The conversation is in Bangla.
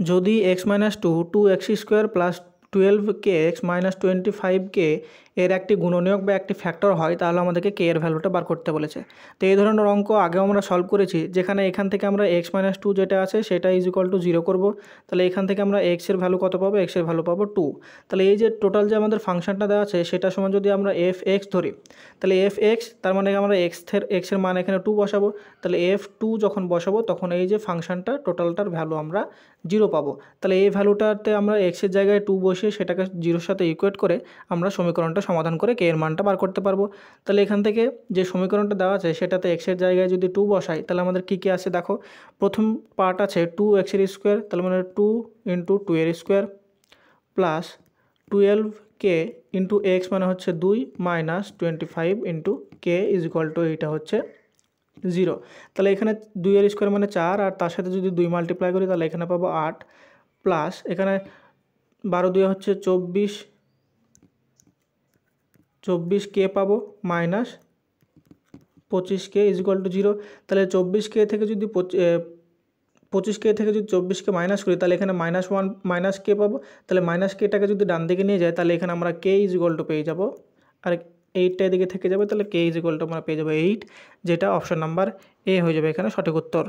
যদি X minus two two X square plus 12কে এক্স মাইনাস 25কে এর একটি গুণনীয়ক বা একটি ফ্যাক্টর হয় তাহলে আমাদেরকে কে এর ভ্যালুটা বার করতে বলেছে। তো এই ধরনের অঙ্ক আগেও আমরা সলভ করেছি, যেখানে এখান থেকে আমরা এক্স মাইনাস টু যেটা আছে সেটা ইজ ইকুয়াল টু 0 করবো। তাহলে এখান থেকে আমরা এক্সের ভ্যালু কত পাবো, এক্সের ভ্যালু পাবো 2। তাহলে এই যে টোটাল যে আমাদের ফাংশনটা দেওয়া আছে সেটা সমান যদি আমরা এফ এক্স ধরি, তাহলে এফ এক্স তার মানে আমরা এক্সের মান এখানে 2 বসাবো। তাহলে F2 যখন বসাবো তখন এই যে ফাংশনটা টোটালটার ভ্যালু আমরা 0 পাবো। তাহলে এই ভ্যালুটাতে আমরা এক্সের জায়গায় 2 বসিয়ে সেটাকে 0-র সাথে ইকুয়েট করে আমরা সমীকরণটা সমাধান করে কে এর মানটা বার করতে পারবো। তাহলে এখান থেকে যে সমীকরণটা দেওয়া আছে সেটাতে এক্সের জায়গায় যদি 2 বসাই তাহলে আমাদের কী কী আছে দেখো। প্রথম পার্ট আছে 2x এর স্কোয়ার, তাহলে মানে 2 × 2 এর square plus 12k into x মানে হচ্ছে 2 minus 25 into K is equal to এইটা হচ্ছে 0। তাহলে এখানে 2 এর স্কোয়ার মানে 4, আর তার সাথে যদি 2 মাল্টিপ্লাই করি তাহলে এখানে পাবো 8 প্লাস এখানে 12 2 হচ্ছে 24k পাবো minus 25k is equal to 0। তাহলে 24k থেকে যদি 25k থেকে যদি 24k মাইনাস করি তাহলে এখানে -1 মাইনাস কে পাবো। তাহলে মাইনাস কেটাকে যদি ডান দিকে নিয়ে যায় তাহলে এখানে আমরা কে ইজ ইকুয়াল টু পেয়ে যাবো, আর 8টা এদিকে থেকে যাবে, তাহলে কে ইজ ইকুয়াল টু আমরা পেয়ে যাবো 8, যেটা অপশন নাম্বার এ হয়ে যাবে এখানে সঠিক উত্তর।